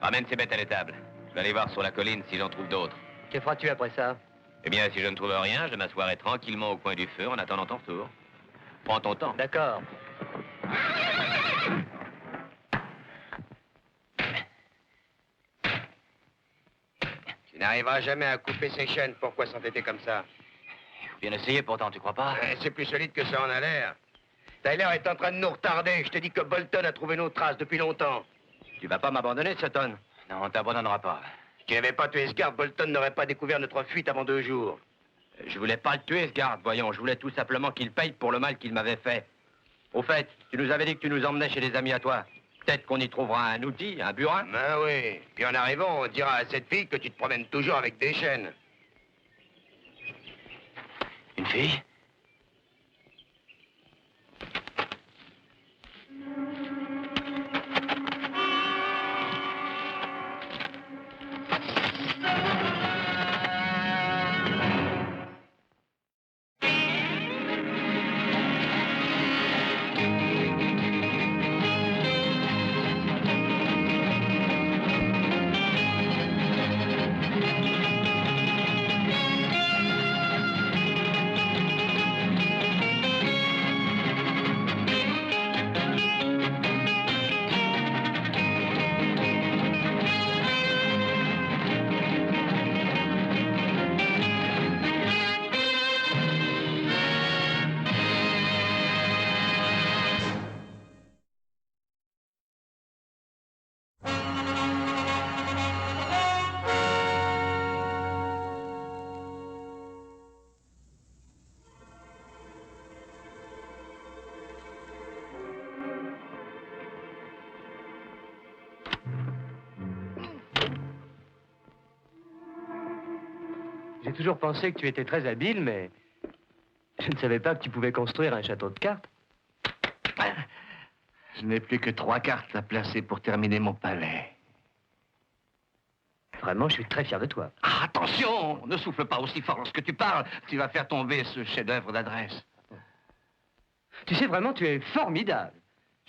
Ramène ces bêtes à l'étable. Je vais aller voir sur la colline si j'en trouve d'autres. Que feras-tu après ça? Eh bien, si je ne trouve rien, je m'assoirai tranquillement au coin du feu en attendant ton retour. Prends ton temps. D'accord. Tu n'arriveras jamais à couper ces chaînes. Pourquoi s'entêter comme ça? Bien essayé pourtant, tu crois pas? C'est plus solide que ça en a l'air. Tyler est en train de nous retarder. Je te dis que Bolton a trouvé nos traces depuis longtemps. Tu vas pas m'abandonner, Sutton? Non, on t'abandonnera pas. Si tu n'avais pas tué ce garde, Bolton n'aurait pas découvert notre fuite avant 2 jours. Je voulais pas le tuer, ce garde, voyons. Je voulais tout simplement qu'il paye pour le mal qu'il m'avait fait. Au fait, tu nous avais dit que tu nous emmenais chez des amis à toi. Peut-être qu'on y trouvera un outil, un burin. Ben oui. Puis en arrivant, on dira à cette fille que tu te promènes toujours avec des chaînes. Une fille? J'ai toujours pensé que tu étais très habile, mais je ne savais pas que tu pouvais construire un château de cartes. Je n'ai plus que 3 cartes à placer pour terminer mon palais. Vraiment, je suis très fier de toi. Ah, attention! Ne souffle pas aussi fort lorsque tu parles. Tu vas faire tomber ce chef-d'œuvre d'adresse. Tu sais, vraiment, tu es formidable.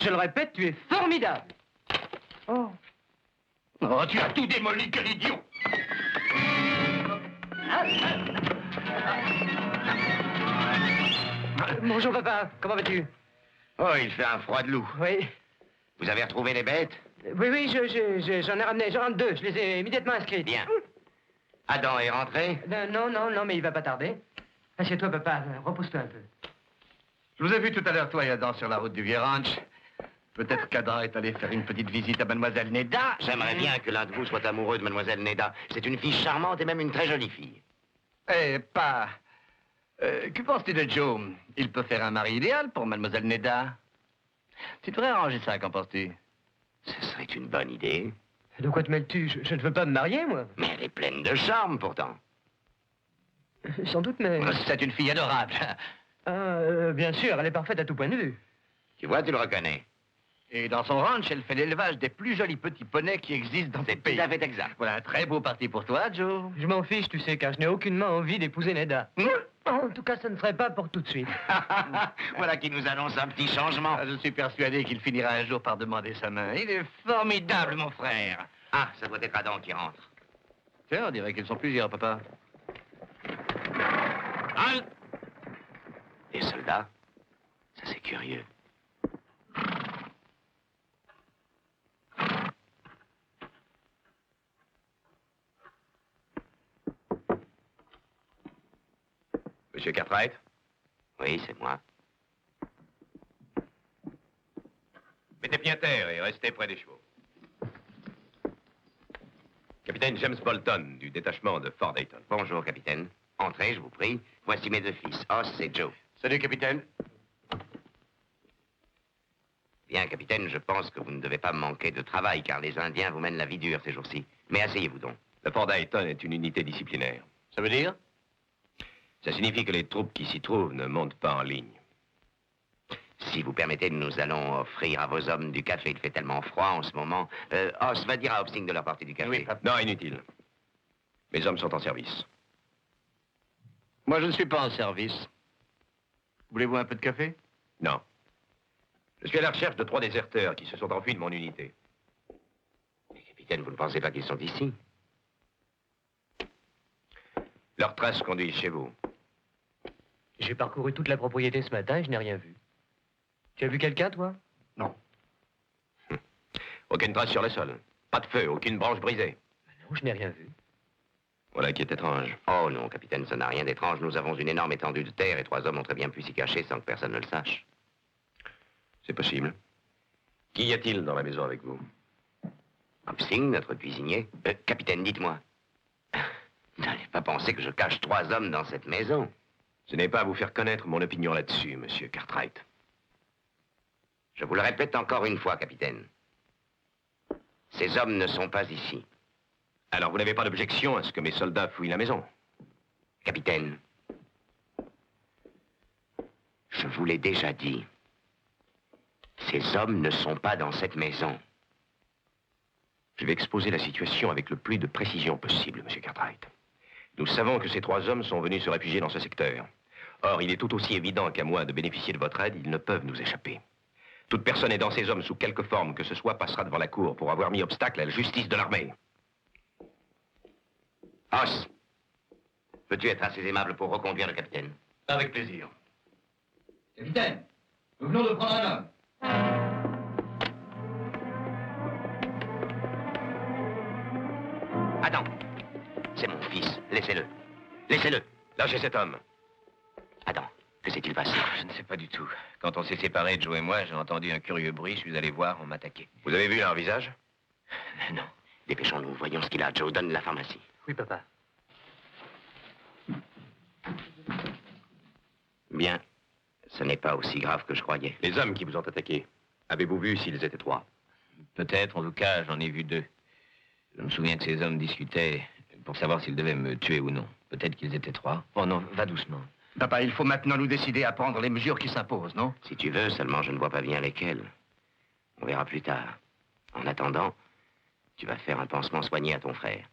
Je le répète, tu es formidable. Oh. Oh, tu as tout démoli, quel idiot! Bonjour, papa. Comment vas-tu? Oh, il fait un froid de loup. Oui. Vous avez retrouvé les bêtes? Oui, j'en ai ramené. J'en ai 2. Je les ai immédiatement inscrites. Bien. Adam est rentré? Non, mais il va pas tarder. Assieds-toi, papa. Repose-toi un peu. Je vous ai vu tout à l'heure, toi et Adam, sur la route du Vieux Ranch. Peut-être qu'Adam est allé faire une petite visite à Mademoiselle Neda. J'aimerais bien que l'un de vous soit amoureux de Mademoiselle Neda. C'est une fille charmante et même une très jolie fille. Eh, pas... que penses-tu de Joe? Il peut faire un mari idéal pour Mademoiselle Neda. Tu devrais arranger ça, qu'en penses-tu? Ce serait une bonne idée. De quoi te mêles-tu? Je ne veux pas me marier, moi. Mais elle est pleine de charme, pourtant. Sans doute, mais... C'est une fille adorable. Bien sûr, elle est parfaite à tout point de vue. Tu vois, tu le reconnais. Et dans son ranch, elle fait l'élevage des plus jolis petits poneys qui existent dans ce C'est pays. tout à fait exact. Voilà un très beau parti pour toi, Joe. Je m'en fiche, tu sais, car je n'ai aucunement envie d'épouser Neda. En tout cas, ce ne serait pas pour tout de suite. Voilà qui nous annonce un petit changement. Ah, je suis persuadé qu'il finira un jour par demander sa main. Il est formidable, mon frère. Ah, ça doit être Adam qui rentre. Tiens, on dirait qu'ils sont plusieurs, papa. Halt! Des soldats? Ça, c'est curieux. Monsieur Cartwright? Oui, c'est moi. Mettez bien terre et restez près des chevaux. Capitaine James Bolton, du détachement de Fort Dayton. Bonjour, capitaine. Entrez, je vous prie. Voici mes 2 fils, Os et Joe. Salut, capitaine. Bien, capitaine, je pense que vous ne devez pas manquer de travail, car les Indiens vous mènent la vie dure ces jours-ci. Mais asseyez-vous donc. Le Fort Dayton est une unité disciplinaire. Ça veut dire? Ça signifie que les troupes qui s'y trouvent ne montent pas en ligne. Si vous permettez, nous allons offrir à vos hommes du café. Il fait tellement froid en ce moment. Os, va dire à Hobsing de leur porter du café. Oui, papa. Non, inutile. Mes hommes sont en service. Moi, je ne suis pas en service. Voulez-vous un peu de café? Non. Je suis à la recherche de 3 déserteurs qui se sont enfuis de mon unité. Mais, capitaine, vous ne pensez pas qu'ils sont ici? Leurs traces conduisent chez vous. J'ai parcouru toute la propriété ce matin et je n'ai rien vu. Tu as vu quelqu'un, toi? Non. Aucune trace sur le sol. Pas de feu, aucune branche brisée. Non, je n'ai rien vu. Voilà qui est étrange. Oh non, capitaine, ça n'a rien d'étrange. Nous avons une énorme étendue de terre et 3 hommes ont très bien pu s'y cacher sans que personne ne le sache. C'est possible. Qui y a-t-il dans la maison avec vous? Hopsing, notre cuisinier. Capitaine, dites-moi. Vous n'allez pas penser que je cache 3 hommes dans cette maison? Ce n'est pas à vous faire connaître mon opinion là-dessus, monsieur Cartwright. Je vous le répète encore une fois, capitaine. Ces hommes ne sont pas ici. Alors vous n'avez pas d'objection à ce que mes soldats fouillent la maison? Capitaine, je vous l'ai déjà dit. Ces hommes ne sont pas dans cette maison. Je vais exposer la situation avec le plus de précision possible, monsieur Cartwright. Nous savons que ces 3 hommes sont venus se réfugier dans ce secteur. Or, il est tout aussi évident qu'à moins de bénéficier de votre aide, ils ne peuvent nous échapper. Toute personne aidant ces hommes sous quelque forme que ce soit passera devant la cour pour avoir mis obstacle à la justice de l'armée. Os, peux-tu être assez aimable pour reconduire le capitaine? Avec plaisir. Capitaine, nous venons de prendre un homme. Attends, c'est mon fils. Laissez-le. Laissez-le. Lâchez cet homme. Attends, que s'est-il passé? Je ne sais pas du tout. Quand on s'est séparés, Joe et moi, j'ai entendu un curieux bruit. Je suis allé voir, on m'attaquait. Vous avez vu leur visage? Non. Dépêchons-nous, voyons ce qu'il a. Joe, donne la pharmacie. Oui, papa. Bien. Ce n'est pas aussi grave que je croyais. Les hommes qui vous ont attaqué, avez-vous vu s'ils étaient 3? Peut-être, en tout cas, j'en ai vu 2. Je me souviens que ces hommes discutaient pour savoir s'ils devaient me tuer ou non. Peut-être qu'ils étaient 3. Oh non, va doucement. Papa, il faut maintenant nous décider à prendre les mesures qui s'imposent, non? Si tu veux, seulement je ne vois pas bien lesquelles. On verra plus tard. En attendant, tu vas faire un pansement soigné à ton frère.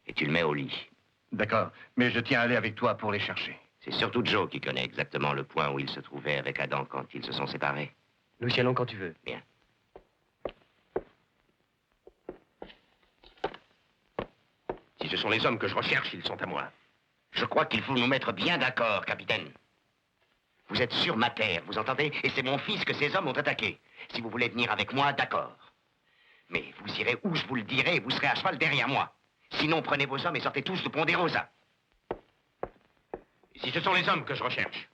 Et tu le mets au lit. D'accord, mais je tiens à aller avec toi pour les chercher. C'est surtout Joe qui connaît exactement le point où il se trouvait avec Adam quand ils se sont séparés. Nous y allons quand tu veux. Bien. Si ce sont les hommes que je recherche, ils sont à moi. Je crois qu'il faut nous mettre bien d'accord, capitaine. Vous êtes sur ma terre, vous entendez? Et c'est mon fils que ces hommes ont attaqué. Si vous voulez venir avec moi, d'accord. Mais vous irez où je vous le dirai et vous serez à cheval derrière moi. Sinon, prenez vos hommes et sortez tous de Ponderosa. Si ce sont les hommes que je recherche.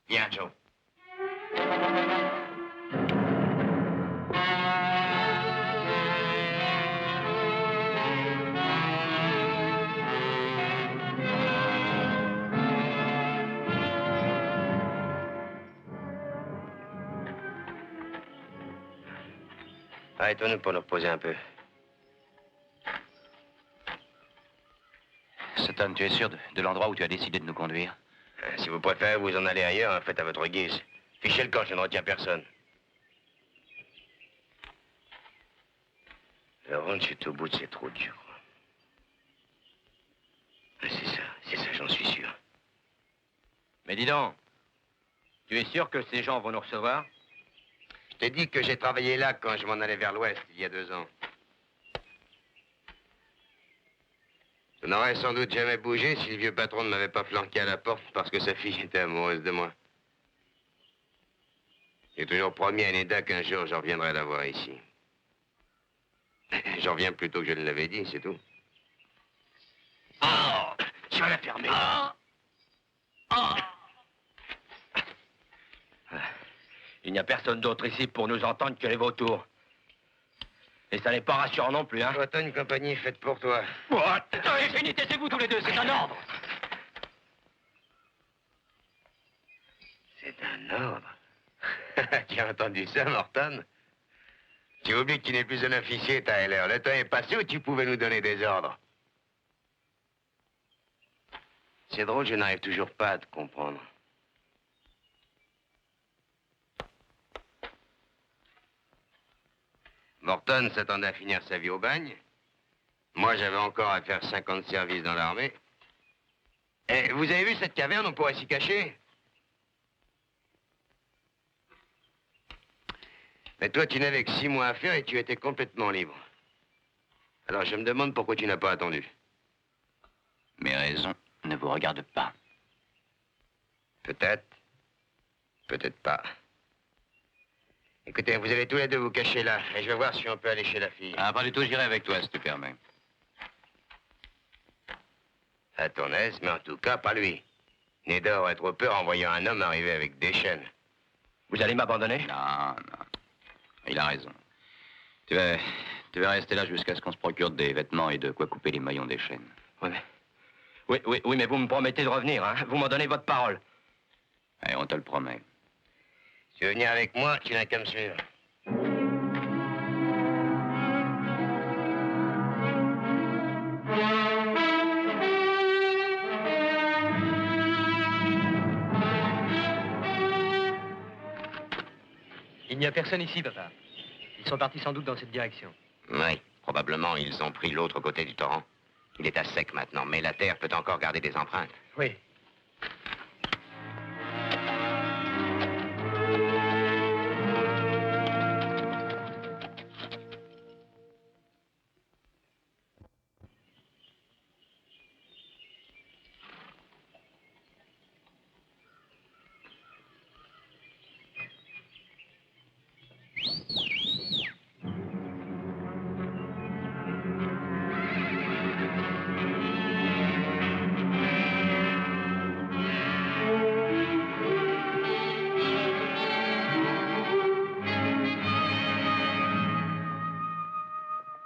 Viens, Joe. Arrêtons-nous pour nous reposer un peu. Sutton, tu es sûr de l'endroit où tu as décidé de nous conduire? Si vous préférez vous en aller ailleurs, faites à votre guise. Fichez le camp, je ne retiens personne. La ronde, c'est au bout, c'est trop dur. C'est ça, j'en suis sûr. Mais dis donc, tu es sûr que ces gens vont nous recevoir? Je t'ai dit que j'ai travaillé là quand je m'en allais vers l'ouest, il y a 2 ans. Je n'aurais sans doute jamais bougé si le vieux patron ne m'avait pas flanqué à la porte parce que sa fille était amoureuse de moi. J'ai toujours promis à Neda qu'un jour je reviendrai la voir ici. J'en reviens plus tôt que je ne l'avais dit, c'est tout. Oh! Tu vas la fermer. Il n'y a personne d'autre ici pour nous entendre que les vautours. Et ça n'est pas rassurant non plus, hein? Toi, t'as une compagnie faite pour toi. What? Allez, fini, taisez-vous tous les deux, c'est un ordre. C'est un ordre? Tu as entendu ça, Morton? Tu oublies que tu n'es plus un officier, Tyler. Le temps est passé où tu pouvais nous donner des ordres. C'est drôle, je n'arrive toujours pas à te comprendre. Morton s'attendait à finir sa vie au bagne. Moi, j'avais encore à faire 50 services dans l'armée. Et vous avez vu cette caverne, on pourrait s'y cacher? Mais toi, tu n'avais que 6 mois à faire et tu étais complètement libre. Alors je me demande pourquoi tu n'as pas attendu. Mes raisons ne vous regardent pas. Peut-être. Peut-être pas. Écoutez, vous allez tous les deux vous cacher là, et je vais voir si on peut aller chez la fille. Ah, pas du tout, j'irai avec toi, si tu permets. À ton aise, mais en tout cas, pas lui. Neda aurait trop peur en voyant un homme arriver avec des chaînes. Vous allez m'abandonner? Non, non. Il a raison. Tu vas rester là jusqu'à ce qu'on se procure des vêtements et de quoi couper les maillons des chaînes. Oui, mais vous me promettez de revenir, hein? Vous m'en donnez votre parole. Allez, on te le promet. Si tu veux venir avec moi, tu n'as qu'à me suivre. Il n'y a personne ici, papa. Ils sont partis sans doute dans cette direction. Oui, probablement ils ont pris l'autre côté du torrent. Il est à sec maintenant, mais la terre peut encore garder des empreintes. Oui.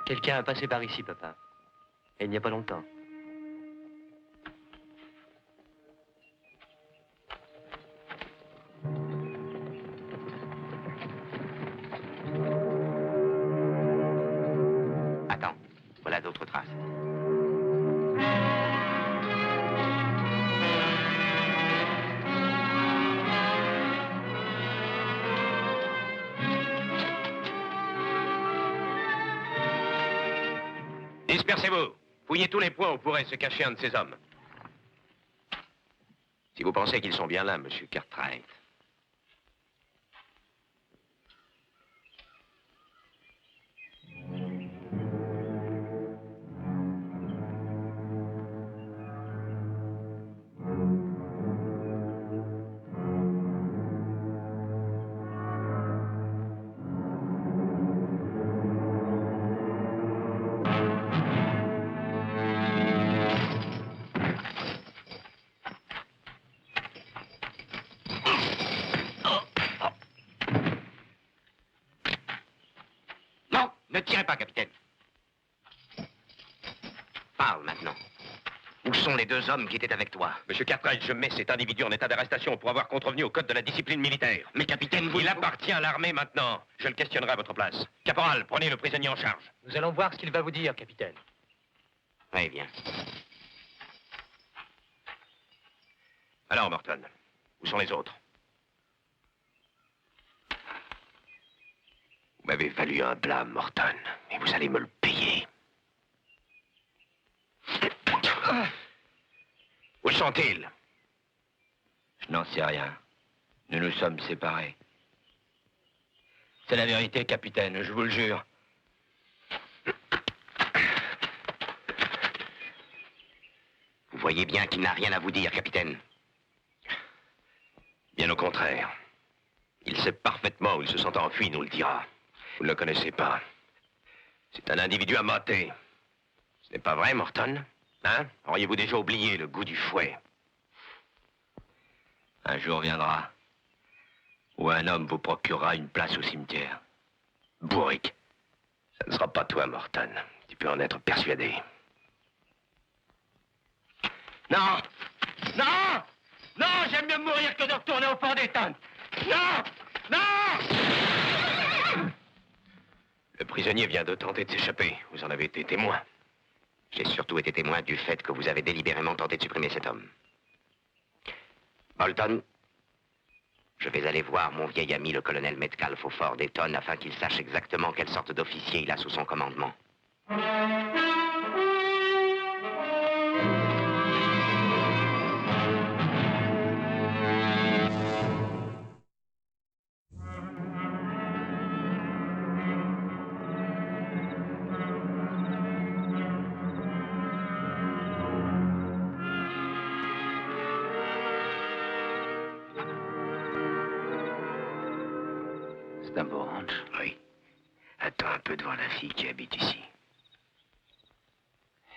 Quelqu'un a passé par ici, papa. Et il n'y a pas longtemps. Attends, voilà d'autres traces. Dispersez-vous. Fouillez tous les points où pourrait se cacher un de ces hommes. Si vous pensez qu'ils sont bien là, monsieur Cartwright. Non, ne tirez pas, capitaine. Parle maintenant. Où sont les 2 hommes qui étaient avec toi? Monsieur Cartwright, je mets cet individu en état d'arrestation pour avoir contrevenu au code de la discipline militaire. Mais capitaine, vous... Il appartient à l'armée maintenant. Je le questionnerai à votre place. Caporal, prenez le prisonnier en charge. Nous allons voir ce qu'il va vous dire, capitaine. Oui, bien. Alors, Morton, où sont les autres? Vous m'avez valu un blâme, Morton, et vous allez me le payer. Où sont-ils? Je n'en sais rien. Nous nous sommes séparés. C'est la vérité, capitaine, je vous le jure. Vous voyez bien qu'il n'a rien à vous dire, capitaine. Bien au contraire. Il sait parfaitement où il se sent enfui, nous le dira. Vous ne le connaissez pas. C'est un individu amaté. Ce n'est pas vrai, Morton? Hein? Auriez-vous déjà oublié le goût du fouet? Un jour viendra où un homme vous procurera une place au cimetière. Bourrique. Ça ne sera pas toi, Morton. Tu peux en être persuadé. Non! Non! Non! J'aime mieux mourir que de retourner au fond des tonnes! Non! Non! Le prisonnier vient de tenter de s'échapper. Vous en avez été témoin. J'ai surtout été témoin du fait que vous avez délibérément tenté de supprimer cet homme. Bolton, je vais aller voir mon vieil ami, le colonel Metcalf, au fort d'Eton, afin qu'il sache exactement quelle sorte d'officier il a sous son commandement. C'est un beau ranch. Oui. Attends un peu devant la fille qui habite ici.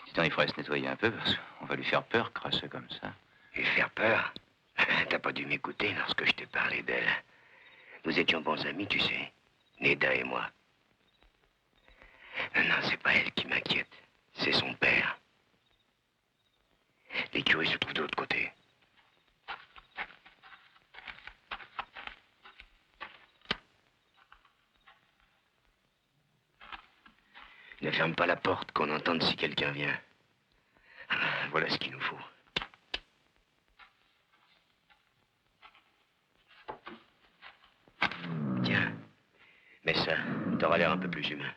Dis donc, il faudrait se nettoyer un peu parce qu'on va lui faire peur, crasseux comme ça. Et faire peur? T'as pas dû m'écouter lorsque je t'ai parlé d'elle. Nous étions bons amis, tu sais. Neda et moi. Non, c'est pas elle qui m'inquiète. C'est son père. L'écurie se trouve de l'autre côté. Ne ferme pas la porte, qu'on entende si quelqu'un vient. Voilà ce qu'il nous faut. Tiens, mets ça. T'auras l'air un peu plus humain.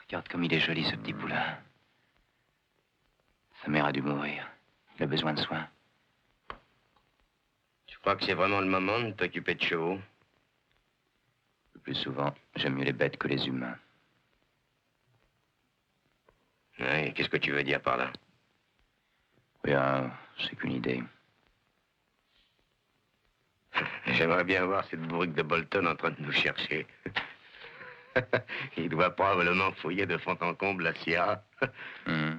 Regarde comme il est joli, ce petit poulain. Sa mère a dû mourir. Il a besoin de soins. Tu crois que c'est vraiment le moment de t'occuper de chevaux? Le plus souvent, j'aime mieux les bêtes que les humains. Oui, qu'est-ce que tu veux dire par là? Rien, c'est qu'une idée. J'aimerais bien voir cette bourrique de Bolton en train de nous chercher. Il doit probablement fouiller de fond en comble la Sierra. Je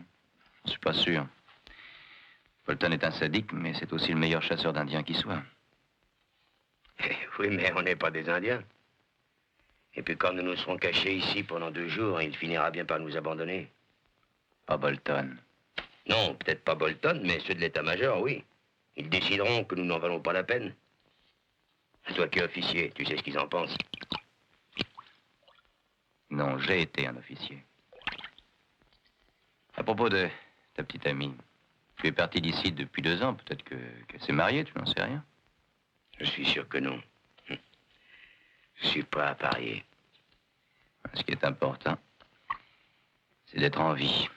suis pas sûr. Bolton est un sadique, mais c'est aussi le meilleur chasseur d'Indiens qui soit. Oui, mais on n'est pas des Indiens. Et puis quand nous nous serons cachés ici pendant 2 jours, il finira bien par nous abandonner. Pas Bolton. Non, peut-être pas Bolton, mais ceux de l'état-major, oui. Ils décideront que nous n'en valons pas la peine. Toi qui es officier, tu sais ce qu'ils en pensent. Non, j'ai été un officier. À propos de ta petite amie, tu es parti d'ici depuis 2 ans. Peut-être qu'elle s'est mariée, tu n'en sais rien. Je suis sûr que non. Je suis pas à parier. Ce qui est important, c'est d'être en vie.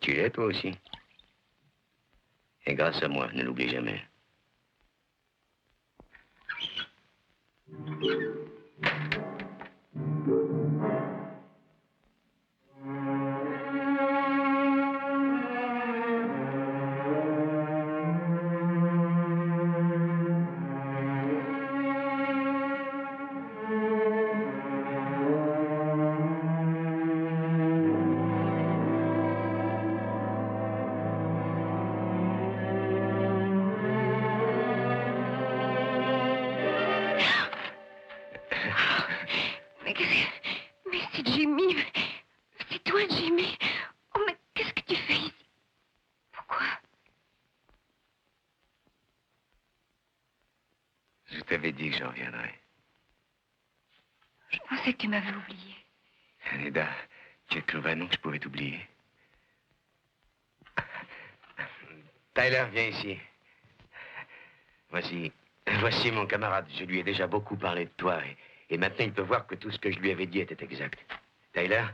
Tu l'es, toi aussi. Et grâce à moi, ne l'oublie jamais. Mais c'est Jimmy. C'est toi, Jimmy. Oh, mais qu'est-ce que tu fais ici? Pourquoi? Je t'avais dit que j'en reviendrais. Je pensais que tu m'avais oublié. Neda, tu as cru vraiment que je pouvais t'oublier. Tyler, viens ici. Voici mon camarade. Je lui ai déjà beaucoup parlé de toi et maintenant il peut voir que tout ce que je lui avais dit était exact. Tyler,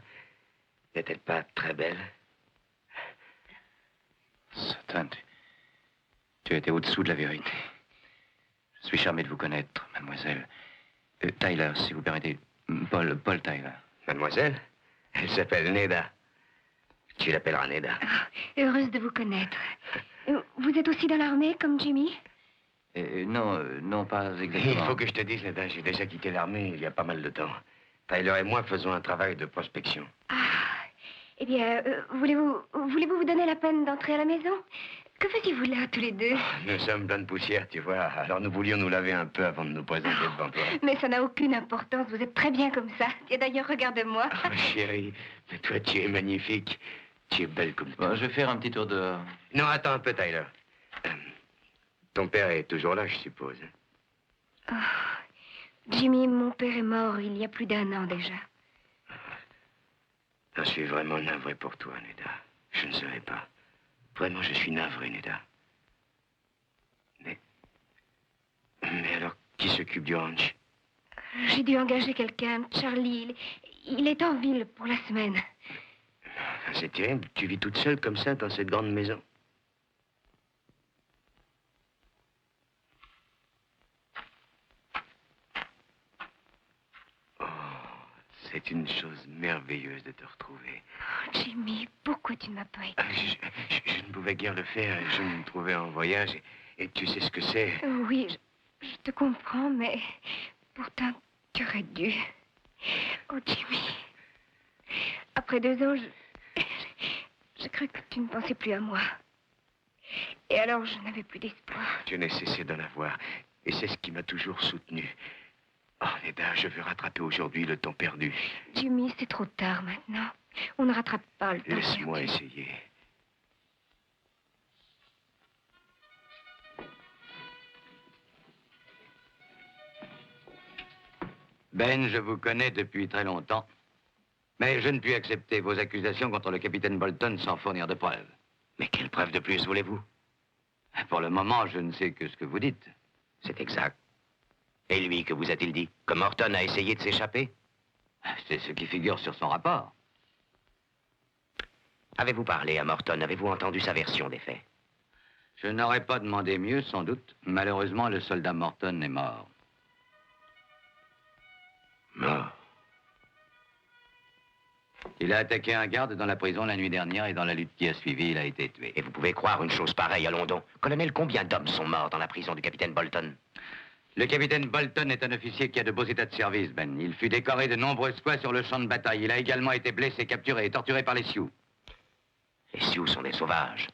n'est-elle pas très belle? Satan, tu as été au-dessous de la vérité. Je suis charmé de vous connaître, mademoiselle. Tyler, si vous permettez. Paul Tyler. Mademoiselle, elle s'appelle Neda. Tu l'appelleras Neda. Ah, heureuse de vous connaître. Vous êtes aussi dans l'armée, comme Jimmy? Non, pas Il exactement. faut que je te dise, Neda, j'ai déjà quitté l'armée il y a pas mal de temps. Tyler et moi faisons un travail de prospection. Ah, eh bien, voulez-vous vous donner la peine d'entrer à la maison? Que faisiez-vous là, tous les deux? Nous sommes plein de poussière, tu vois. Alors nous voulions nous laver un peu avant de nous présenter devant toi. Mais ça n'a aucune importance, vous êtes très bien comme ça. Tiens, d'ailleurs, regarde-moi. Oh, chérie, mais toi, tu es magnifique. Tu es belle comme toi. Bon, je vais faire un petit tour dehors. Non, attends un peu, Tyler. Ton père est toujours là, je suppose. Oh, Jimmy, mon père est mort il y a plus d'1 an déjà. Je suis vraiment navré pour toi, Neda. Je ne savais pas. Vraiment, je suis navré, Neda. Mais alors, qui s'occupe du ranch? J'ai dû engager quelqu'un, Charlie. Il est en ville pour la semaine. C'est terrible. Tu vis toute seule comme ça dans cette grande maison. Oh, C'est une chose merveilleuse de te retrouver. Oh, Jimmy, pourquoi tu ne m'as pas Ah, écouté? je ne pouvais guère le faire. Je me trouvais en voyage et tu sais ce que c'est. Oui, je te comprends, mais pourtant, tu aurais dû. Oh, Jimmy. Après 2 ans, j'ai cru que tu ne pensais plus à moi. Et alors, je n'avais plus d'espoir. Je n'ai cessé d'en avoir. Et c'est ce qui m'a toujours soutenu. Oh, Neda, je veux rattraper aujourd'hui le temps perdu. Jimmy, c'est trop tard maintenant. On ne rattrape pas le temps. Laisse-moi perdu. essayer. Ben, je vous connais depuis très longtemps. Mais je ne puis accepter vos accusations contre le capitaine Bolton sans fournir de preuves. Mais quelle preuve de plus voulez-vous? Pour le moment, je ne sais que ce que vous dites. C'est exact. Et lui, que vous a-t-il dit? Que Morton a essayé de s'échapper? C'est ce qui figure sur son rapport. Avez-vous parlé à Morton? Avez-vous entendu sa version des faits? Je n'aurais pas demandé mieux, sans doute. Malheureusement, le soldat Morton est mort. Mort. Il a attaqué un garde dans la prison la nuit dernière et dans la lutte qui a suivi, il a été tué. Et vous pouvez croire une chose pareille à London? Colonel, combien d'hommes sont morts dans la prison du capitaine Bolton? Le capitaine Bolton est un officier qui a de beaux états de service, Ben. Il fut décoré de nombreuses fois sur le champ de bataille. Il a également été blessé, capturé et torturé par les Sioux. Les Sioux sont des sauvages.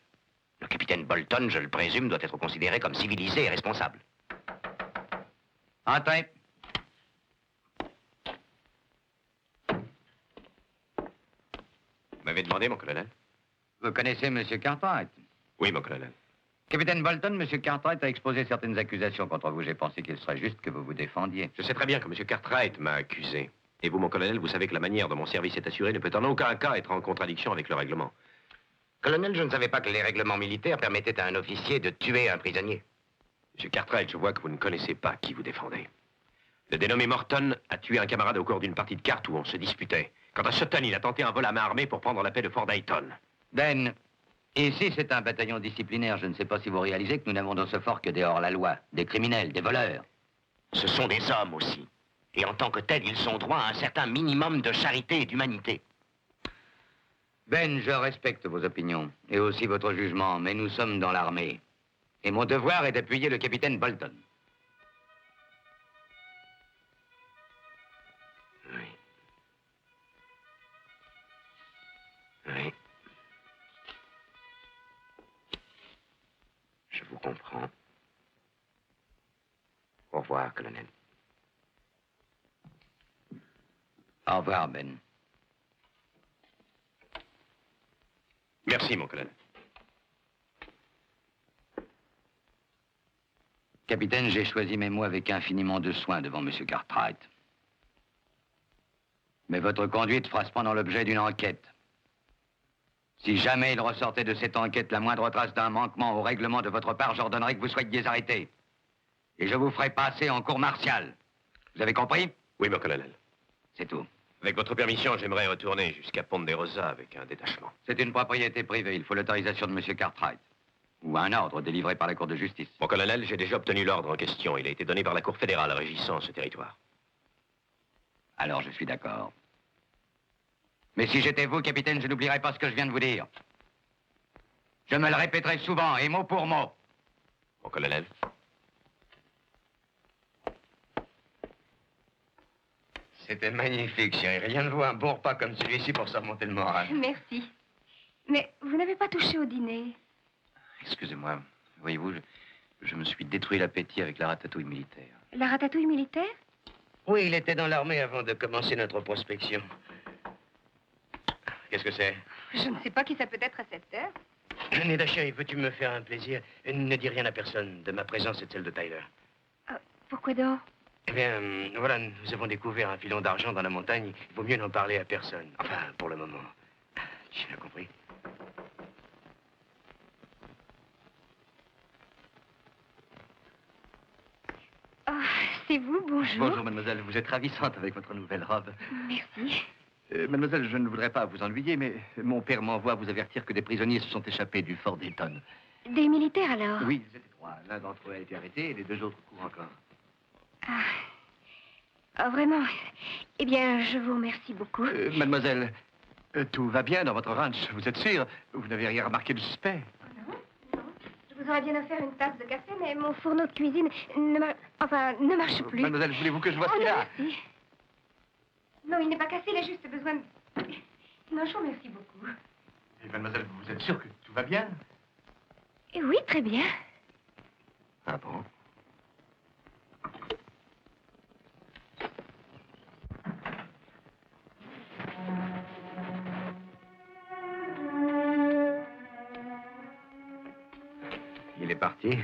Le capitaine Bolton, je le présume, doit être considéré comme civilisé et responsable. Entrez. Vous m'avez demandé, mon colonel? Vous connaissez M. Cartwright? Oui, mon colonel. Capitaine Bolton, M. Cartwright a exposé certaines accusations contre vous. J'ai pensé qu'il serait juste que vous vous défendiez. Je sais très bien que M. Cartwright m'a accusé. Et vous, mon colonel, vous savez que la manière dont mon service est assuré ne peut en aucun cas être en contradiction avec le règlement. Colonel, je ne savais pas que les règlements militaires permettaient à un officier de tuer un prisonnier. M. Cartwright, je vois que vous ne connaissez pas qui vous défendez. Le dénommé Morton a tué un camarade au cours d'une partie de cartes où on se disputait. Quant à Sutton, il a tenté un vol à main armée pour prendre la paix de Fort Dayton. Ben, ici, c'est un bataillon disciplinaire. Je ne sais pas si vous réalisez que nous n'avons dans ce fort que des hors-la-loi, des criminels, des voleurs. Ce sont des hommes aussi. Et en tant que tels, ils ont droit à un certain minimum de charité et d'humanité. Ben, je respecte vos opinions et aussi votre jugement, mais nous sommes dans l'armée. Et mon devoir est d'appuyer le capitaine Bolton. Oui. Oui. Je vous comprends. Au revoir, colonel. Au revoir, Ben. Merci, mon colonel. Capitaine, j'ai choisi mes mots avec infiniment de soin devant M. Cartwright. Mais votre conduite fera cependant l'objet d'une enquête. Si jamais il ressortait de cette enquête la moindre trace d'un manquement au règlement de votre part, j'ordonnerai que vous soyez arrêté. Et je vous ferai passer en cour martiale. Vous avez compris? Oui, mon colonel. C'est tout. Avec votre permission, j'aimerais retourner jusqu'à Ponderosa avec un détachement. C'est une propriété privée. Il faut l'autorisation de M. Cartwright. Ou un ordre délivré par la Cour de justice. Mon colonel, j'ai déjà obtenu l'ordre en question. Il a été donné par la Cour fédérale régissant ce territoire. Alors, je suis d'accord. Mais si j'étais vous, capitaine, je n'oublierais pas ce que je viens de vous dire. Je me le répéterai souvent, et mot pour mot. Mon colonel. C'était magnifique, chérie. Rien ne vaut un bon repas comme celui-ci pour se remonter le moral. Merci. Mais vous n'avez pas touché au dîner. Excusez-moi. Voyez-vous, je me suis détruit l'appétit avec la ratatouille militaire. La ratatouille militaire? Oui, il était dans l'armée avant de commencer notre prospection. Qu'est-ce que c'est? Je ne sais pas qui ça peut être à cette heure. Neda, chérie, veux-tu me faire un plaisir? Ne dis rien à personne de ma présence et de celle de Tyler. Pourquoi donc? Eh bien, voilà, nous avons découvert un filon d'argent dans la montagne. Il vaut mieux n'en parler à personne. Enfin, pour le moment. Tu l'as compris? Oh, c'est vous, bonjour. Bonjour, mademoiselle. Vous êtes ravissante avec votre nouvelle robe. Merci. Mademoiselle, je ne voudrais pas vous ennuyer, mais mon père m'envoie vous avertir que des prisonniers se sont échappés du fort Dayton. Des militaires, alors? Oui, ils étaient 3. L'un d'entre eux a été arrêté et les 2 autres courent encore. Ah. Ah, vraiment? Eh bien, je vous remercie beaucoup. Mademoiselle, tout va bien dans votre ranch, vous êtes sûre? Vous n'avez rien remarqué de suspect? Je vous aurais bien offert une tasse de café, mais mon fourneau de cuisine ne marche plus. Mademoiselle, voulez-vous que je vois ce qu'il a? Merci. Non, il n'est pas cassé, il a juste besoin de... Non, je vous remercie beaucoup. Et mademoiselle, vous êtes sûre que tout va bien? Et oui, très bien. Ah bon? Il est parti.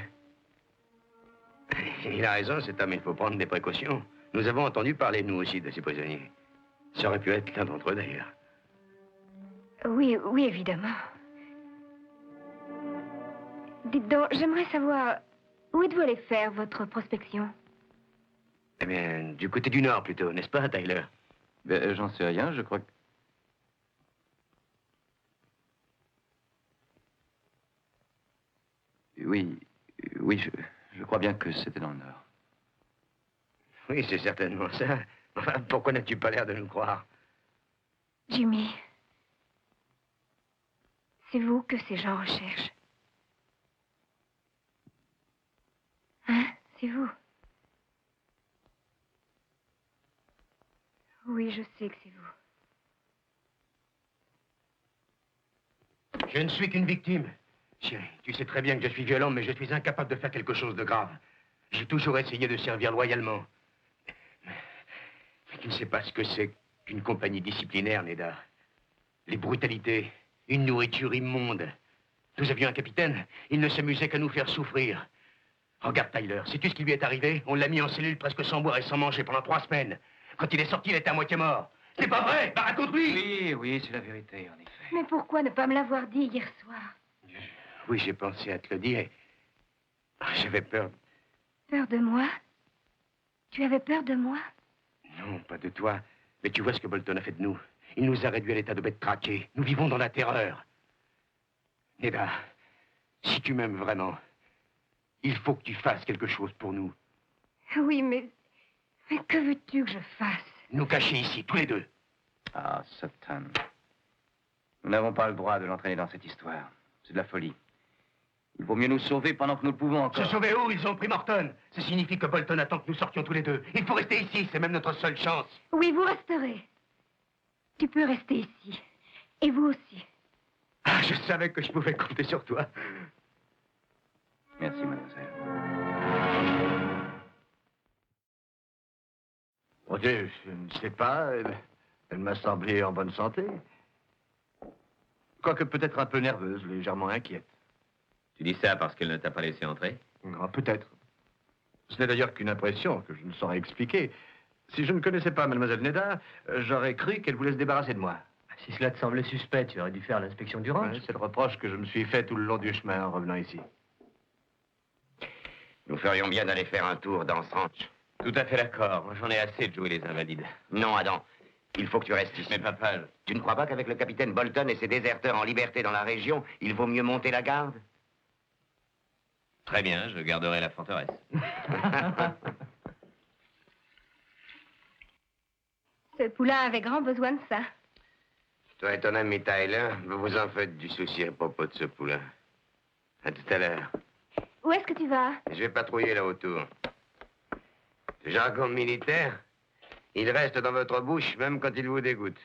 Il a raison, cet homme, il faut prendre des précautions. Nous avons entendu parler, nous aussi, de ces prisonniers. Ça aurait pu être l'un d'entre eux, d'ailleurs. Oui, oui, évidemment. Dites donc, j'aimerais savoir... Où êtes-vous allé faire votre prospection? Eh bien, du côté du nord, plutôt, n'est-ce pas, Tyler? Ben, j'en sais rien, je crois que... Oui, je crois bien que c'était dans le Nord. Oui, c'est certainement ça. Enfin, pourquoi n'as-tu pas l'air de nous croire? Jimmy, c'est vous que ces gens recherchent. Hein? C'est vous? Oui, je sais que c'est vous. Je ne suis qu'une victime. Chérie, tu sais très bien que je suis violent, mais je suis incapable de faire quelque chose de grave. J'ai toujours essayé de servir loyalement. Mais tu ne sais pas ce que c'est qu'une compagnie disciplinaire, Neda. Les brutalités, une nourriture immonde. Nous avions un capitaine, il ne s'amusait qu'à nous faire souffrir. Regarde Tyler, sais-tu ce qui lui est arrivé? On l'a mis en cellule presque sans boire et sans manger pendant 3 semaines. Quand il est sorti, il était à moitié mort. C'est pas vrai? Bah, raconte-lui! Oui, c'est la vérité, en effet. Mais pourquoi ne pas me l'avoir dit hier soir? Oui, j'ai pensé à te le dire. J'avais peur. Peur de moi? Tu avais peur de moi? Non, pas de toi. Mais tu vois ce que Bolton a fait de nous. Il nous a réduits à l'état de bêtes traquées. Nous vivons dans la terreur. Neda, si tu m'aimes vraiment, il faut que tu fasses quelque chose pour nous. Oui, mais que veux-tu que je fasse? Nous cacher ici, tous les deux. Ah, Satan. Nous n'avons pas le droit de l'entraîner dans cette histoire. C'est de la folie. Il vaut mieux nous sauver pendant que nous le pouvons encore. Se sauver où? Ils ont pris Morton. Ça signifie que Bolton attend que nous sortions tous les deux. Il faut rester ici, c'est même notre seule chance. Oui, vous resterez. Tu peux rester ici. Et vous aussi. Ah, je savais que je pouvais compter sur toi. Merci, mademoiselle. Oh Dieu, je ne sais pas. Elle m'a semblé en bonne santé. Quoique peut-être un peu nerveuse, légèrement inquiète. Tu dis ça parce qu'elle ne t'a pas laissé entrer? Ah, peut-être. Ce n'est d'ailleurs qu'une impression que je ne saurais expliquer. Si je ne connaissais pas Mademoiselle Neda, j'aurais cru qu'elle voulait se débarrasser de moi. Si cela te semblait suspect, tu aurais dû faire l'inspection du ranch. Ouais, c'est le reproche que je me suis fait tout le long du chemin en revenant ici. Nous ferions bien d'aller faire un tour dans ce ranch. Tout à fait d'accord. Moi, j'en ai assez de jouer les invalides. Non, Adam. Il faut que tu restes ici. Mais papa, Tu ne crois pas qu'avec le capitaine Bolton et ses déserteurs en liberté dans la région, il vaut mieux monter la garde? très bien, je garderai la forteresse. Ce poulain avait grand besoin de ça. Toi et ton ami Tyler, vous vous en faites du souci à propos de ce poulain. À tout à l'heure. Où est-ce que tu vas? Je vais patrouiller là autour. Ce jargon militaire, il reste dans votre bouche même quand il vous dégoûte.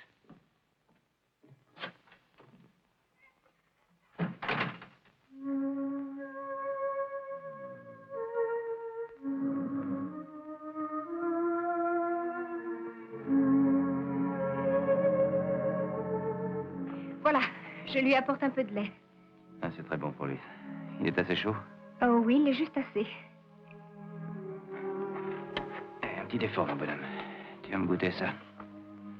Voilà, je lui apporte un peu de lait. Ah, c'est très bon pour lui. Il est assez chaud? Oh oui, il est juste assez. Un petit effort, mon bonhomme. Tu vas me goûter ça.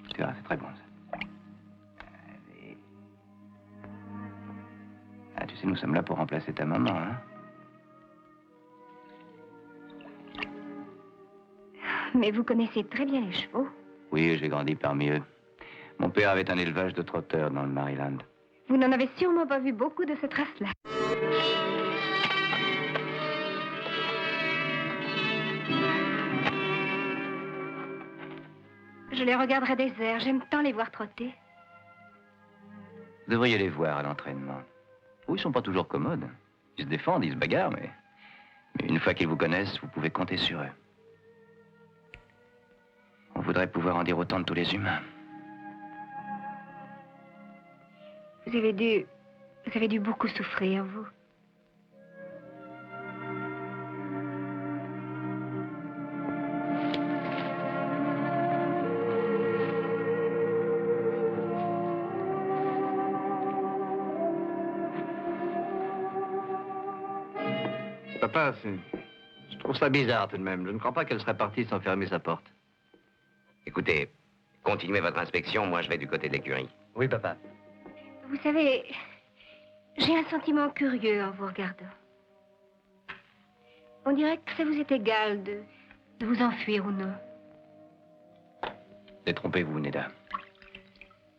Tu verras, c'est très bon, ça. Allez. Ah, tu sais, nous sommes là pour remplacer ta maman, hein? Mais vous connaissez très bien les chevaux. Oui, j'ai grandi parmi eux. Mon père avait un élevage de trotteurs dans le Maryland. Vous n'en avez sûrement pas vu beaucoup de cette race-là. Je les regarderai des airs. J'aime tant les voir trotter. Vous devriez les voir à l'entraînement. Oui, ils sont pas toujours commodes. Ils se défendent, ils se bagarrent, mais une fois qu'ils vous connaissent, vous pouvez compter sur eux. On voudrait pouvoir en dire autant de tous les humains. Vous avez dû beaucoup souffrir, vous. Papa, je trouve ça bizarre tout de même. Je ne crois pas qu'elle serait partie sans fermer sa porte. Écoutez, continuez votre inspection, moi je vais du côté de l'écurie. Oui, papa. Vous savez, j'ai un sentiment curieux en vous regardant. On dirait que ça vous est égal de vous enfuir ou non. Détrompez-vous, Neda.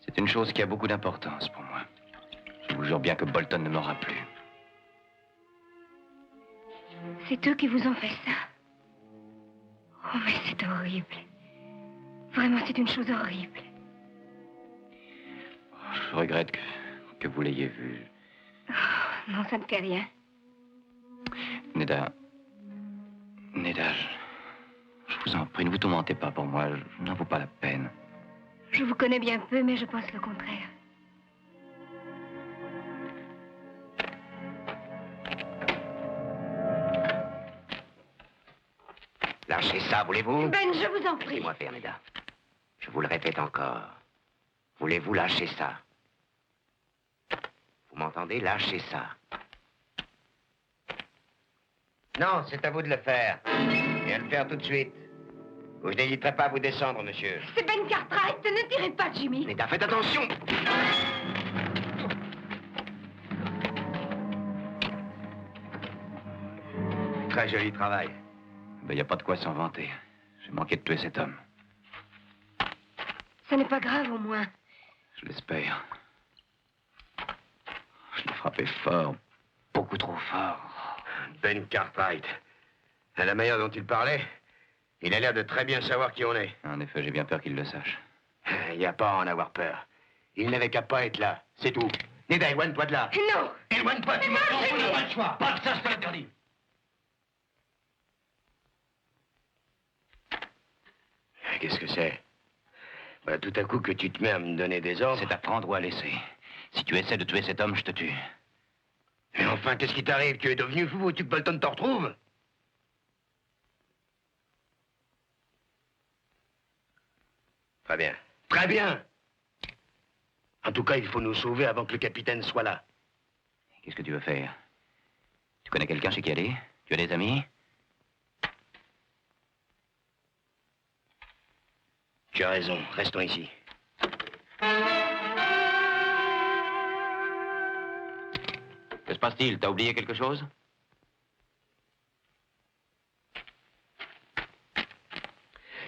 C'est une chose qui a beaucoup d'importance pour moi. Je vous jure bien que Bolton ne m'aura plus. C'est eux qui vous ont fait ça. Oh, mais c'est horrible. Vraiment, c'est une chose horrible. Je regrette que vous l'ayez vu. Oh, non, ça ne fait rien. Neda, je vous en prie, ne vous tourmentez pas pour moi. Je n'en vaut pas la peine. Je vous connais bien peu, mais je pense le contraire. Lâchez ça, voulez-vous? Ben, je vous en prie. Laissez-moi faire, Neda. Je vous le répète encore. Voulez-vous lâcher ça? Vous m'entendez? Lâchez ça. Non, c'est à vous de le faire. Et à le faire tout de suite. Ou je n'hésiterai pas à vous descendre, monsieur. C'est Ben Cartwright, ne tirez pas, Jimmy. Neda, faites attention! Très joli travail. Il n'y a pas de quoi s'en vanter. J'ai manqué de tuer cet homme. Ça n'est pas grave, au moins. Je l'espère. Je l'ai frappé fort. Beaucoup trop fort. Ben Cartwright. À la manière dont il parlait, il a l'air de très bien savoir qui on est. En effet, j'ai bien peur qu'il le sache. Il n'y a pas à en avoir peur. Il n'avait qu'à pas être là, c'est tout. Neda, éloigne-toi de là. Non. Éloigne-toi, tu m'entends? On n'a pas le choix. Pas de ça, je te l'interdis. Qu'est-ce que c'est? Bah, tout à coup que tu te mets à me donner des ordres. C'est à prendre ou à laisser. Si tu essaies de tuer cet homme, je te tue. Mais enfin, qu'est-ce qui t'arrive? Tu es devenu fou, veux-tu que Bolton te retrouve? Très bien. Très bien! En tout cas, il faut nous sauver avant que le capitaine soit là. Qu'est-ce que tu veux faire? Tu connais quelqu'un chez qui aller? Tu as des amis? Tu as raison, restons ici. Que se passe-t-il? T'as oublié quelque chose?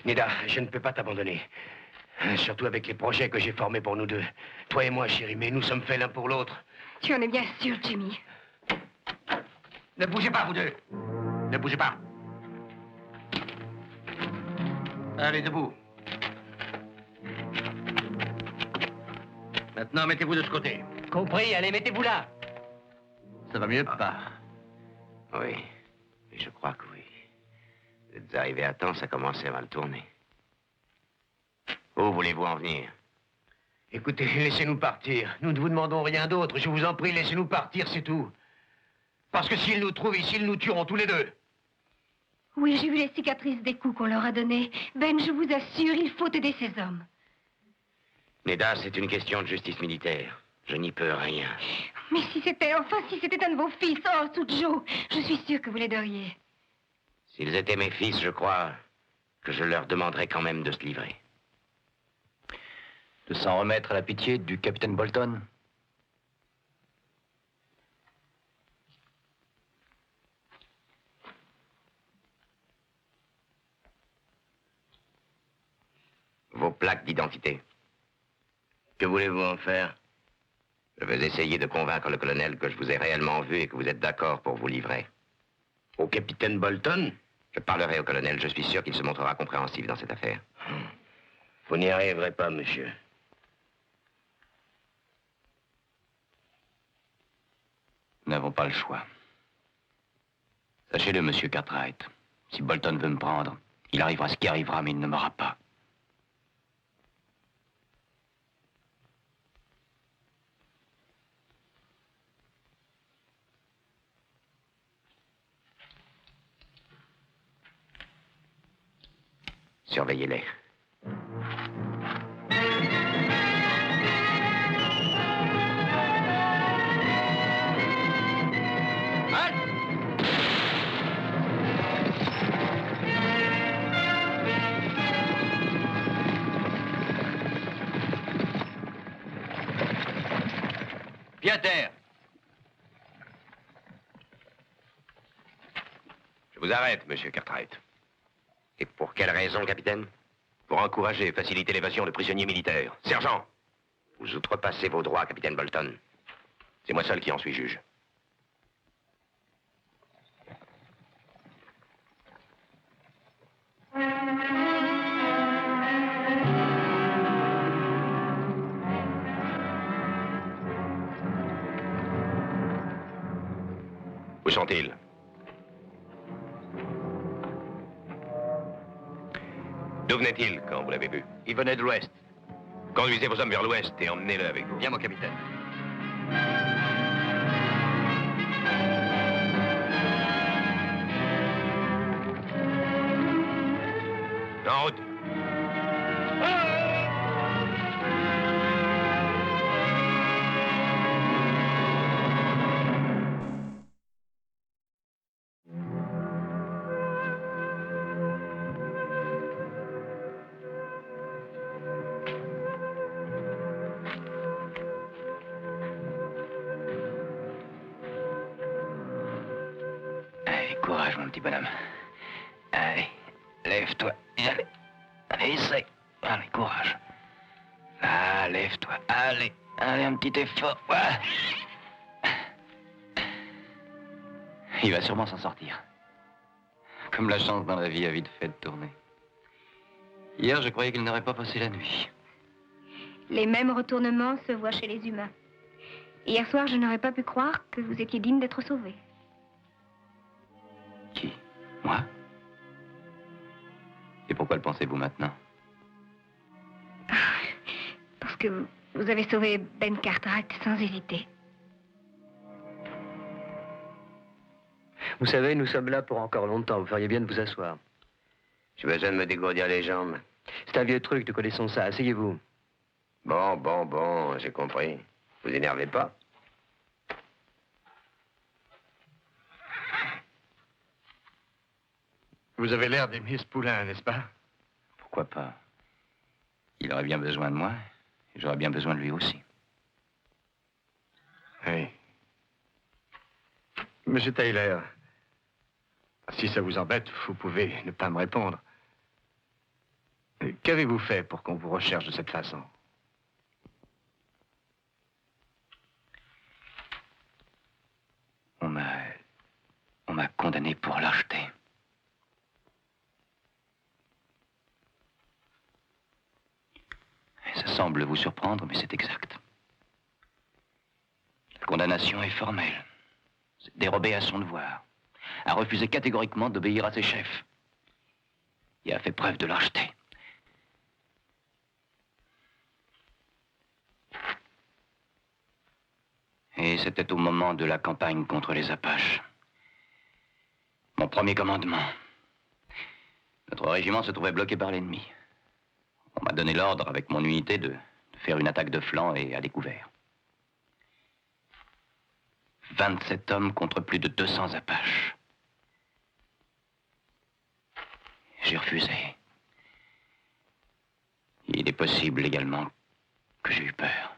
Neda, je ne peux pas t'abandonner. Surtout avec les projets que j'ai formés pour nous deux. Toi et moi, chérie, mais nous sommes faits l'un pour l'autre. Tu en es bien sûr, Jimmy. Ne bougez pas, vous deux. Ne bougez pas. Allez, debout. Maintenant, mettez-vous de ce côté. Compris, allez, mettez-vous là. Ça va mieux, papa? Oui, mais je crois que oui. Vous êtes arrivés à temps, ça commençait à mal tourner. Où voulez-vous en venir? Écoutez, laissez-nous partir. Nous ne vous demandons rien d'autre. Je vous en prie, laissez-nous partir, c'est tout. Parce que s'ils nous trouvent ici, ils nous tueront tous les deux. Oui, j'ai vu les cicatrices des coups qu'on leur a donnés. Ben, je vous assure, il faut aider ces hommes. Neda, c'est une question de justice militaire. Je n'y peux rien. Mais si c'était un de vos fils, oh, Sujo, je suis sûre que vous l'aideriez. S'ils étaient mes fils, je crois que je leur demanderais quand même de se livrer. De s'en remettre à la pitié du capitaine Bolton? Vos plaques d'identité. Que voulez-vous en faire? Je vais essayer de convaincre le colonel que je vous ai réellement vu et que vous êtes d'accord pour vous livrer. Au capitaine Bolton? Je parlerai au colonel. Je suis sûr qu'il se montrera compréhensif dans cette affaire. Vous n'y arriverez pas, monsieur. Nous n'avons pas le choix. Sachez-le, monsieur Cartwright. Si Bolton veut me prendre, il arrivera ce qui arrivera, mais il ne m'aura pas. Surveillez-les. Pied à terre. Je vous arrête, monsieur Cartwright. Et pour quelle raison, capitaine? Pour encourager et faciliter l'évasion de prisonniers militaires. Sergent! Vous outrepassez vos droits, capitaine Bolton. C'est moi seul qui en suis juge. Où sont-ils? D'où venait-il quand vous l'avez vu? Il venait de l'ouest. Conduisez vos hommes vers l'ouest et emmenez-le avec vous. Bien, mon capitaine. En route! Allez, courage, mon petit bonhomme. Allez, lève-toi. Allez, allez, essaye. Allez, courage. Là, lève-toi. Allez, allez, un petit effort. Voilà. Il va sûrement s'en sortir. Comme la chance dans la vie a vite fait de tourner. Hier, je croyais qu'il n'aurait pas passé la nuit. Les mêmes retournements se voient chez les humains. Hier soir, je n'aurais pas pu croire que vous étiez digne d'être sauvé. Qui? Moi? Et pourquoi le pensez-vous maintenant? Parce que vous avez sauvé Ben Cartwright sans hésiter. Vous savez, nous sommes là pour encore longtemps. Vous feriez bien de vous asseoir. J'ai besoin de me dégourdir les jambes. C'est un vieux truc, nous connaissons ça. Asseyez-vous. Bon, j'ai compris. Vous énervez pas. Vous avez l'air d'aimer ce poulain, n'est-ce pas? Pourquoi pas? Il aurait bien besoin de moi, et j'aurais bien besoin de lui aussi. Oui. Monsieur Taylor, si ça vous embête, vous pouvez ne pas me répondre. Qu'avez-vous fait pour qu'on vous recherche de cette façon? On m'a condamné pour lâcheté. Ça semble vous surprendre, mais c'est exact. La condamnation est formelle. C'est dérobé à son devoir. A refusé catégoriquement d'obéir à ses chefs. Et a fait preuve de lâcheté. Et c'était au moment de la campagne contre les Apaches. Mon premier commandement. Notre régiment se trouvait bloqué par l'ennemi. On m'a donné l'ordre, avec mon unité, de faire une attaque de flanc et à découvert. 27 hommes contre plus de 200 Apaches. J'ai refusé. Il est possible également que j'ai eu peur.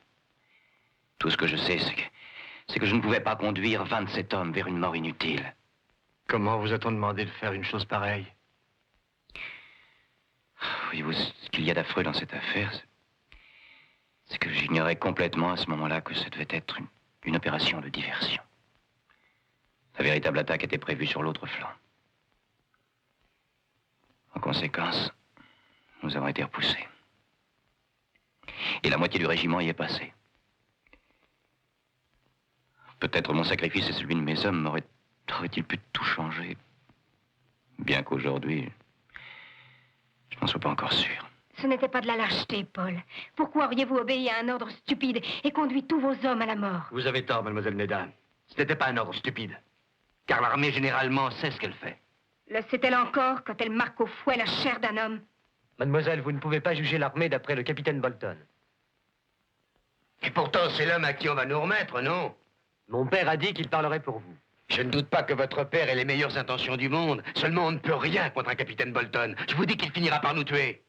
Tout ce que je sais, c'est que je ne pouvais pas conduire 27 hommes vers une mort inutile. Comment vous a-t-on demandé de faire une chose pareille? Voyez-vous, ce qu'il y a d'affreux dans cette affaire, c'est que j'ignorais complètement à ce moment-là que ça devait être une opération de diversion. La véritable attaque était prévue sur l'autre flanc. En conséquence, nous avons été repoussés. Et la moitié du régiment y est passée. Peut-être mon sacrifice et celui de mes hommes aurait-il pu tout changer. Bien qu'aujourd'hui, je n'en sois pas encore sûr. Ce n'était pas de la lâcheté, Paul. Pourquoi auriez-vous obéi à un ordre stupide et conduit tous vos hommes à la mort? Vous avez tort, mademoiselle Neda. Ce n'était pas un ordre stupide. Car l'armée, généralement, sait ce qu'elle fait. Le sait-elle encore quand elle marque au fouet la chair d'un homme? Mademoiselle, vous ne pouvez pas juger l'armée d'après le capitaine Bolton. Et pourtant, c'est l'homme à qui on va nous remettre, non? Mon père a dit qu'il parlerait pour vous. Je ne doute pas que votre père ait les meilleures intentions du monde. Seulement, on ne peut rien contre un capitaine Bolton. Je vous dis qu'il finira par nous tuer.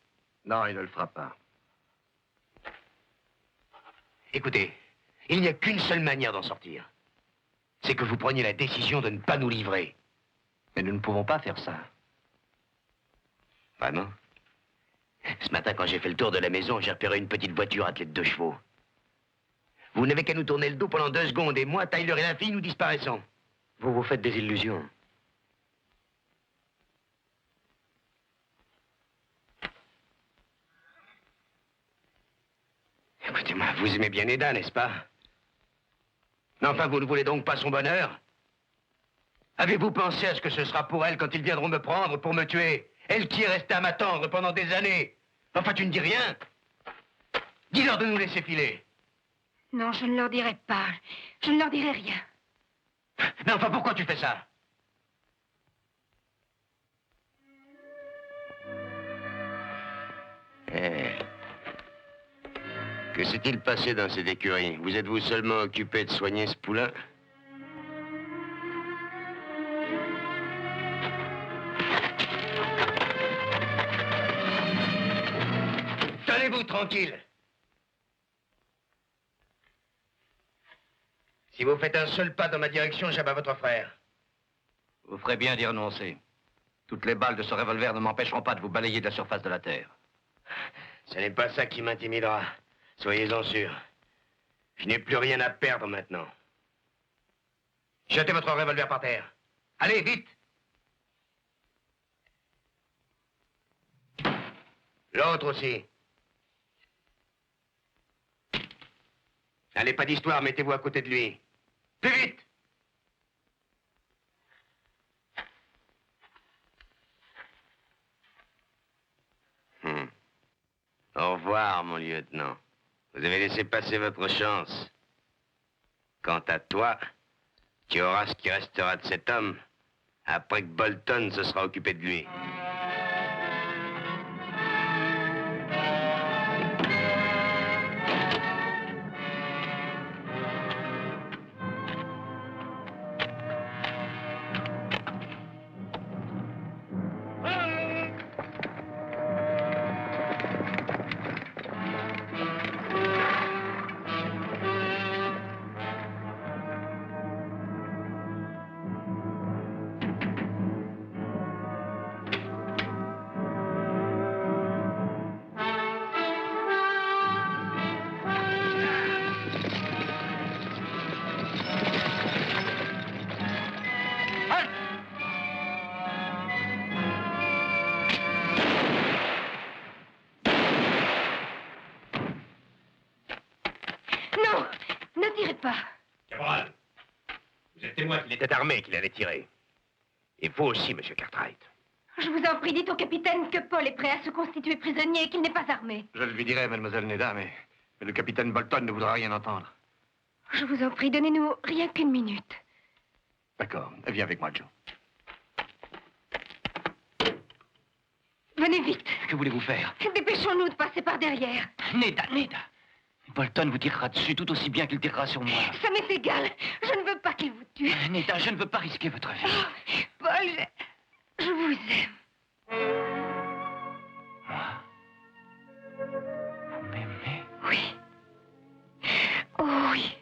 Non, il ne le fera pas. Écoutez, il n'y a qu'une seule manière d'en sortir. C'est que vous preniez la décision de ne pas nous livrer. Mais nous ne pouvons pas faire ça. Vraiment? Ce matin, quand j'ai fait le tour de la maison, j'ai repéré une petite voiture attelée de 2 chevaux. Vous n'avez qu'à nous tourner le dos pendant 2 secondes, et moi, Tyler et la fille, nous disparaissons. Vous vous faites des illusions. Écoutez-moi, vous aimez bien Neda, n'est-ce pas? Mais enfin, vous ne voulez donc pas son bonheur? Avez-vous pensé à ce que ce sera pour elle quand ils viendront me prendre pour me tuer? Elle qui est restée à m'attendre pendant des années. Enfin, tu ne dis rien? Dis-leur de nous laisser filer. Non, je ne leur dirai pas. Je ne leur dirai rien. Mais enfin, pourquoi tu fais ça? Que s'est-il passé dans cette écurie? Vous êtes-vous seulement occupé de soigner ce poulain? Tenez-vous tranquille. Si vous faites un seul pas dans ma direction, j'abats votre frère. Vous ferez bien d'y renoncer. Toutes les balles de ce revolver ne m'empêcheront pas de vous balayer de la surface de la Terre. Ce n'est pas ça qui m'intimidera. Soyez-en sûrs. Je n'ai plus rien à perdre maintenant. Jetez votre revolver par terre. Allez, vite! L'autre aussi. Allez, pas d'histoire, mettez-vous à côté de lui. Plus vite! Au revoir, mon lieutenant. Vous avez laissé passer votre chance. Quant à toi, tu auras ce qui restera de cet homme après que Bolton se sera occupé de lui. Non! Ne tirez pas! Caporal, vous êtes témoin qu'il était armé, qu'il allait tirer. Et vous aussi, monsieur Cartwright. Je vous en prie, dites au capitaine que Paul est prêt à se constituer prisonnier et qu'il n'est pas armé. Je le lui dirai, mademoiselle Neda, mais le capitaine Bolton ne voudra rien entendre. Je vous en prie, donnez-nous rien qu'une minute. D'accord, viens avec moi, Joe. Venez vite. Que voulez-vous faire? Dépêchons-nous de passer par derrière. Neda. Bolton vous tirera dessus tout aussi bien qu'il tirera sur moi. Ça m'est égal. Je ne veux pas qu'il vous tue. Neda, je ne veux pas risquer votre vie. Oh, Paul, je vous aime. Moi? Vous m'aimez? Oui. Oh oui.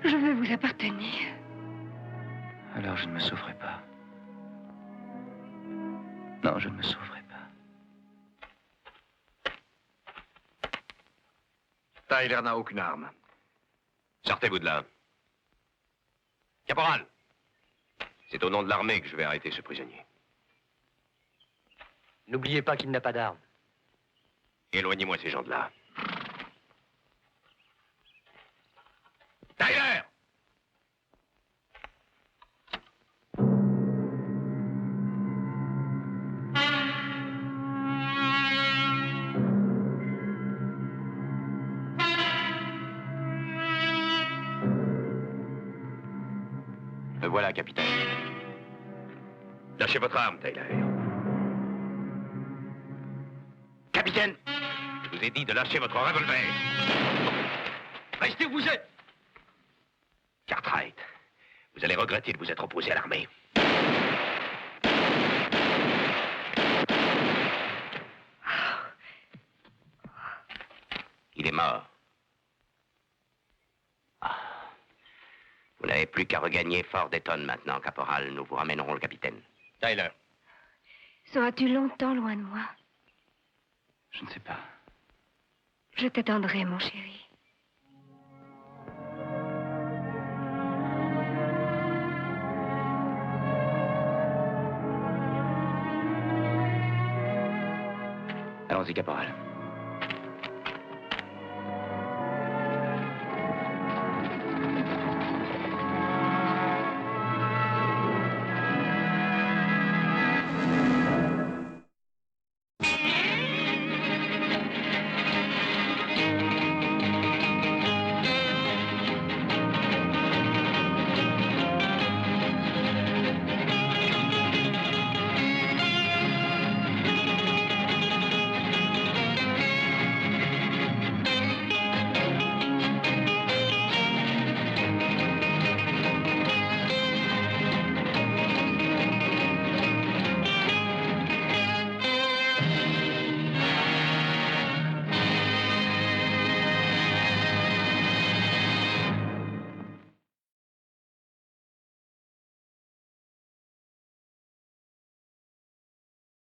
Je veux vous appartenir. Alors je ne me sauverai pas. Non, je ne me sauverai pas. Tyler n'a aucune arme. Sortez-vous de là. Caporal, c'est au nom de l'armée que je vais arrêter ce prisonnier. N'oubliez pas qu'il n'a pas d'arme. Éloignez-moi ces gens de là. Me voilà, capitaine. Lâchez votre arme, Taylor. Capitaine! Je vous ai dit de lâcher votre revolver. Restez où vous êtes. Cartwright, vous allez regretter de vous être opposé à l'armée. Il est mort. Ah. Vous n'avez plus qu'à regagner Fort Dayton maintenant, caporal. Nous vous ramènerons le capitaine. Tyler. Seras-tu longtemps loin de moi? Je ne sais pas. Je t'attendrai, mon chéri. Allons-y, caporal.